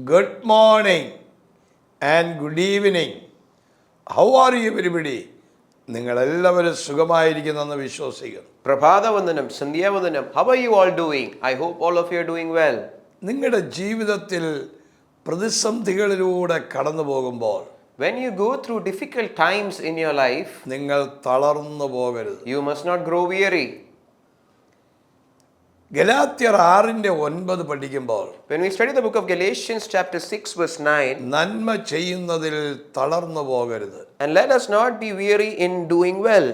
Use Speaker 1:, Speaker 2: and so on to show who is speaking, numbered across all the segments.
Speaker 1: Good morning and good evening. How are you everybody? നിങ്ങളെല്ലാവരും സുഖമായിരിക്കുന്നെന്ന് വിശ്വസിക്കുന്നു.
Speaker 2: പ്രഭാതവന്ദനം, സന്ധ്യാവന്ദനം. How are you all doing? I hope all of you are doing well.
Speaker 1: നിങ്ങളുടെ ജീവിതത്തിൽ പ്രതിസന്ധികളിലൂടെ കടന്നു പോകുമ്പോൾ
Speaker 2: When you go through difficult times in your life,
Speaker 1: നിങ്ങൾ തളർന്നു പോകരുത്.
Speaker 2: you must not grow weary.
Speaker 1: ഗലാത്യർ 6:9 പഠിക്കുമ്പോൾ
Speaker 2: When we study the book of Galatians chapter 6 verse 9,
Speaker 1: നന്മ ചെയ്യുന്നതിൽ തളർന്നു പോകരുത്.
Speaker 2: and let us not be weary in doing well.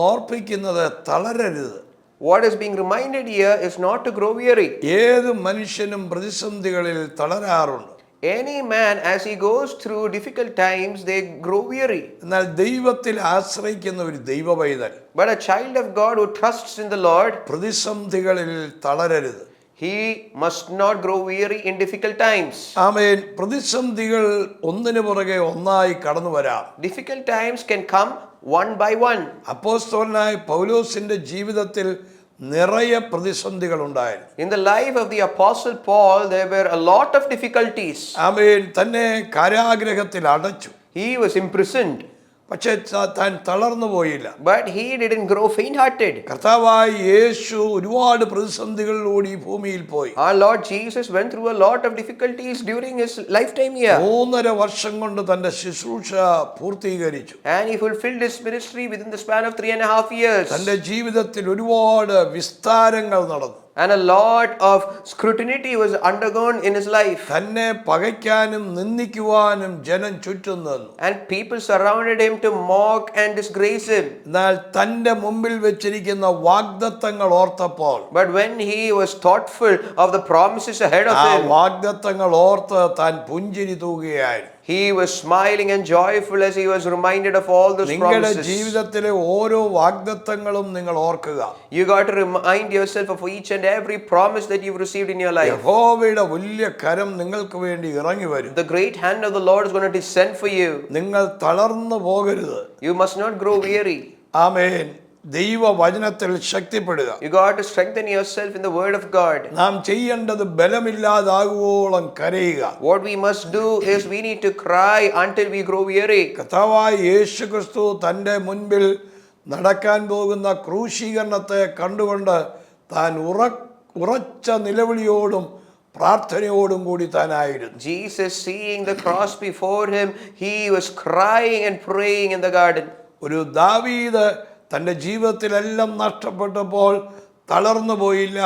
Speaker 1: ഓർപ്പിക്കുന്നത് തളരരുത്.
Speaker 2: What is being reminded here is not to grow weary.
Speaker 1: ഏത് മനുഷ്യനും പ്രതിസന്ധികളിൽ തളരാറുണ്ട്.
Speaker 2: Any man, as he goes through difficult times, they grow weary.
Speaker 1: എന്നാൽ ദൈവത്തിൽ ആശ്രയിക്കുന്ന ഒരു ദൈവപൈതൽ
Speaker 2: But a child of God who trusts in the Lord,
Speaker 1: പ്രതിസന്ധികളിൽ തളരരുത്.
Speaker 2: he must not grow weary in difficult times.
Speaker 1: ആമേൻ. പ്രതിസന്ധികൾ ഒന്നിനു പുറകെ ഒന്നായി കടന്നു വരാം.
Speaker 2: Difficult times can come one by one.
Speaker 1: അപ്പോസ്തലനായ പൗലോസിന്റെ ജീവിതത്തിൽ നിറയെ പ്രതിസന്ധികൾ ഉണ്ടായിരുന്നു.
Speaker 2: In the life of the apostle Paul, there were a lot of difficulties.
Speaker 1: ആമേൻ. തന്നെ കാരാഗൃഹത്തിൽ അടച്ചു.
Speaker 2: He was imprisoned,
Speaker 1: പക്ഷേ താൻ തളർന്നു പോയില്ല.
Speaker 2: but he didn't grow faint-hearted.
Speaker 1: കർത്താവായ യേശു ഒരുപാട് പ്രതിസന്ധികളിലൂടെ ഈ ഭൂമിയിൽ പോയി.
Speaker 2: Our Lord Jesus went through a lot of difficulties during his lifetime here.
Speaker 1: 3.5 വർഷം കൊണ്ട് തന്റെ ശുശ്രൂഷ പൂർത്തീകരിച്ചു.
Speaker 2: And he fulfilled his ministry within the span of 3.5 years.
Speaker 1: തന്റെ ജീവിതത്തിൽ ഒരുപാട് വിസ്താരങ്ങൾ നടന്നു.
Speaker 2: And a lot of scrutiny was undergone in his life.
Speaker 1: തന്നെ പകയ്ക്കാനും നിന്ദിക്കുവാനും ജനം ചുറ്റും നിന്നു.
Speaker 2: And people surrounded him to mock and disgrace him.
Speaker 1: എന്നാൽ തന്റെ മുമ്പിൽ വെച്ചിരിക്കുന്ന വാഗ്ദത്തങ്ങൾ ഓർത്തപ്പോൾ,
Speaker 2: But when he was thoughtful of the promises ahead of
Speaker 1: ആ
Speaker 2: him,
Speaker 1: വാഗ്ദത്തങ്ങൾ ഓർത്ത് താൻ പുഞ്ചിരി തൂകുകയായിരുന്നു.
Speaker 2: he was smiling and joyful as he was reminded of all those
Speaker 1: നിങ്ങളുടെ
Speaker 2: promises.
Speaker 1: ജീവിതത്തിലെ ഓരോ വാഗ്ദത്തങ്ങളും നിങ്ങൾ ഓർക്കുക.
Speaker 2: You got to remind yourself of each and every promise that you've received in your life.
Speaker 1: യഹോവയുടെ വലിയ കരം നിങ്ങൾക്ക് വേണ്ടി ഇറങ്ങി വരും.
Speaker 2: The great hand of the Lord is going to descend for you.
Speaker 1: നിങ്ങൾ തളർന്നു പോകരുത്.
Speaker 2: You must not grow weary.
Speaker 1: ആമേൻ. ദൈവവചനത്തിൽ ശക്തിപ്പെടുക.
Speaker 2: You got to strengthen yourself in the word of God.
Speaker 1: നാം ചെയ്യേണ്ടത് ബലമില്ലാതാകുവോളം കരയുക.
Speaker 2: What we must do is we need to cry until we grow weary.
Speaker 1: കർത്താവായ യേശുക്രിസ്തു തൻ്റെ മുൻപിൽ നടക്കാൻ പോകുന്ന ക്രൂശീകരണത്തെ കണ്ടുകൊണ്ട് താൻ ഉറച്ച നിലവിളിയോടും പ്രാർത്ഥനയോടും കൂടി താനായിരുന്നു.
Speaker 2: Jesus, seeing the cross before him, he was crying and praying in the garden.
Speaker 1: ഒരു ദാവീദ് തൻ്റെ ജീവിതത്തിലെല്ലാം നഷ്ടപ്പെട്ടപ്പോൾ തളർന്നു പോയില്ല,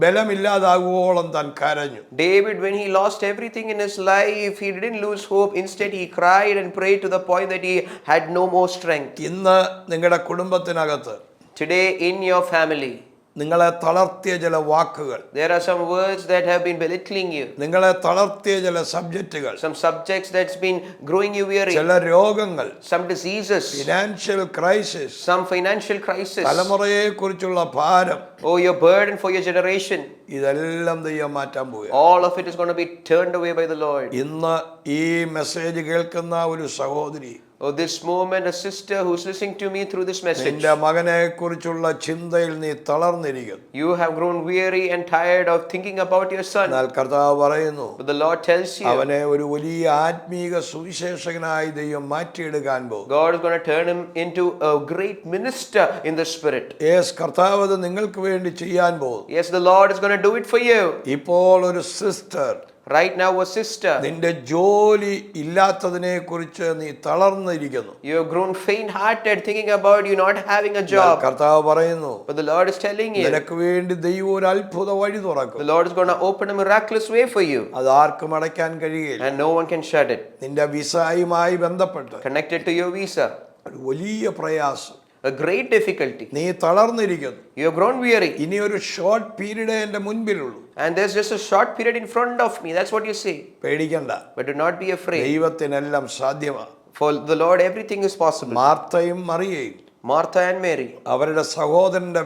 Speaker 1: ബലമില്ലാതാകുവോളം താൻ കരഞ്ഞു.
Speaker 2: David, when he lost everything in his life, he didn't lose hope. Instead, he cried and prayed to the point that he had no more strength.
Speaker 1: ഇന്ന് നിങ്ങളുടെ കുടുംബത്തിനകത്ത്
Speaker 2: Today, in your family,
Speaker 1: നിങ്ങളെ തളർത്തിയ ചില വാക്കുകൾ,
Speaker 2: there are some words that have been belittling you,
Speaker 1: നിങ്ങളെ തളർത്തിയ ചില സബ്ജക്റ്റുകൾ,
Speaker 2: some subjects that's been growing you weary,
Speaker 1: ചില രോഗങ്ങൾ,
Speaker 2: some diseases,
Speaker 1: financial crisis,
Speaker 2: some financial crisis,
Speaker 1: തലമുറയെ കുറിച്ചുള്ള ഭാരം,
Speaker 2: oh, your burden for your generation.
Speaker 1: ഇതെല്ലാം ദൈവം മാറ്റാൻ പോവുക.
Speaker 2: All of it is going to be turned away by the Lord.
Speaker 1: ഇന്ന് ഈ മെസ്സേജ് കേൾക്കുന്ന ഒരു സഹോദരി,
Speaker 2: Oh, this moment, a sister who's listening to me through this message,
Speaker 1: നിന്റെ മകനെ കുറിച്ചുള്ള ചിന്തയിൽ നീ തളർന്നിരിക്കുന്നു.
Speaker 2: you have grown weary and tired of thinking about your son.
Speaker 1: എന്നാൽ കർത്താവ് പറയുന്നു,
Speaker 2: But the Lord tells you,
Speaker 1: അവനെ ഒരു വലിയ ആത്മീക സുവിശേഷകനായി ദൈവം മാറ്റിയെടുക്കാൻ പോകും.
Speaker 2: God is going to turn him into a great minister in the spirit.
Speaker 1: Yes, കർത്താവ് അത് നിങ്ങൾക്ക് വേണ്ടി ചെയ്യാൻ പോകും.
Speaker 2: Yes, the Lord is going to do it for you.
Speaker 1: ഇപ്പോൾ ഒരു sister,
Speaker 2: Right now, a sister,
Speaker 1: നിന്റെ ജോലി ഇല്ലാത്തതിനെ കുറിച്ച് നീ തളർന്നിരിക്കുന്നു.
Speaker 2: you have grown faint-hearted thinking about you not having a job.
Speaker 1: കർത്താവ് പറയുന്നു,
Speaker 2: But the Lord is telling you,
Speaker 1: നിനക്ക് വേണ്ടി ദൈവം ഒരു അത്ഭുത വഴി തുറക്കും.
Speaker 2: the Lord is going to open a miraculous way for you,
Speaker 1: അത് ആർക്കും അടയ്ക്കാൻ കഴിയില്ല.
Speaker 2: and no one can shut it.
Speaker 1: നിന്റെ വിസയുമായി ബന്ധപ്പെട്ട്
Speaker 2: Connected to your visa,
Speaker 1: ഒരു വലിയ പ്രയാസം,
Speaker 2: a great difficulty.
Speaker 1: നീ തളർന്നിരിക്കുന്നു.
Speaker 2: You have grown weary,
Speaker 1: ഇനി ഒരു ഷോർട്ട് പീരീഡ് എൻ്റെ മുൻപിലുള്ളൂ.
Speaker 2: and there's just a short period in front of me. That's what you say.
Speaker 1: പേടിക്കണ്ട,
Speaker 2: But do not be afraid.
Speaker 1: ദൈവത്തിനെല്ലാം സാധ്യമാണ്.
Speaker 2: For the Lord, everything is possible.
Speaker 1: മാർത്തയും മറിയയും
Speaker 2: Martha and Mary,
Speaker 1: അവരുടെ സഹോദരന്റെ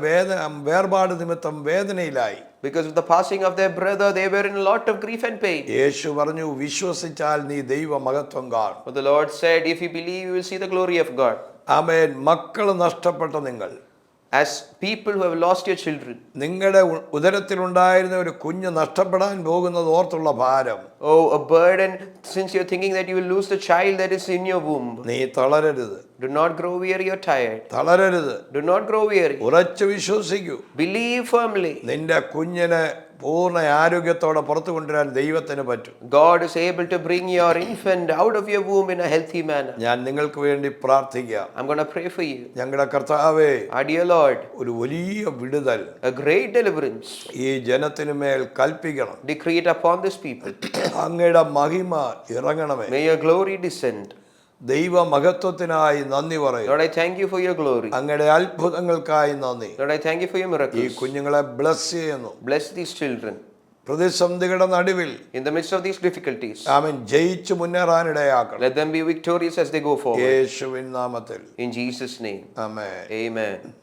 Speaker 1: വേർപാട് നിമിത്തം വേദനയിലായി.
Speaker 2: because of the passing of their brother, they were in a lot of grief and pain.
Speaker 1: യേശു പറഞ്ഞു, വിശ്വസിച്ചാൽ നീ ദൈവ മഹത്വം കാണും.
Speaker 2: But the Lord said, if you believe, you will see the glory of God.
Speaker 1: ആമേൻ. മക്കൾ നഷ്ടപ്പെട്ട നിങ്ങൾ,
Speaker 2: as people who have lost your children.
Speaker 1: നിങ്ങളുടെ ഉദരത്തിലുണ്ടായിരുന്ന ഒരു കുഞ്ഞ് നഷ്ടപ്പെടാൻ പോകുന്നത് ഓർത്തുള്ള ഭാരം.
Speaker 2: Oh, a burden since you're thinking that you will lose the child that is in your womb.
Speaker 1: നീ തളരരുത്.
Speaker 2: Do not grow weary or tired.
Speaker 1: തളരരുത്.
Speaker 2: Do not grow weary.
Speaker 1: ഉറച്ചു വിശ്വസിക്കൂ.
Speaker 2: Believe firmly.
Speaker 1: നിന്റെ കുഞ്ഞിനെ പൂർണ്ണ ആരോഗ്യത്തോടെ പുറത്തു കൊണ്ടുവരാൻ ദൈവത്തിന് പറ്റും.
Speaker 2: God is able to bring your infant out of your womb in a healthy manner.
Speaker 1: ഞാൻ നിങ്ങൾക്ക് വേണ്ടി പ്രാർത്ഥിക്കാം.
Speaker 2: I'm going to pray for you.
Speaker 1: ഞങ്ങളുടെ കർത്താവേ,
Speaker 2: Our dear Lord,
Speaker 1: ഒരു വലിയ വിടുതൽ
Speaker 2: a great deliverance.
Speaker 1: ഈ ജനത്തിനു മേൽ കൽപ്പിക്കണം.
Speaker 2: Decree it upon this people.
Speaker 1: അങ്ങയുടെ മഹിമ ഇറങ്ങണമേ.
Speaker 2: May your glory descend.
Speaker 1: ദൈവ മഹത്വത്തിനായി നന്ദി പറയും.
Speaker 2: Lord, I thank you for your glory.
Speaker 1: അങ്ങയുടെ അത്ഭുതങ്ങൾക്കായി നന്ദി.
Speaker 2: Lord, I thank you for your
Speaker 1: ഈ
Speaker 2: miracles.
Speaker 1: കുഞ്ഞുങ്ങളെ ബ്ലസ് ചെയ്യുന്നു.
Speaker 2: Bless these children.
Speaker 1: പ്രതിസന്ധികളുടെ നടുവിൽ
Speaker 2: In the midst of these difficulties,
Speaker 1: ആമേൻ ജയിച്ചു മുന്നേറാനിടയാക്കണം.
Speaker 2: let them be victorious as they go forward.
Speaker 1: യേശുവിൻ നാമത്തിൽ.
Speaker 2: In Jesus' name.
Speaker 1: Amen.
Speaker 2: Amen.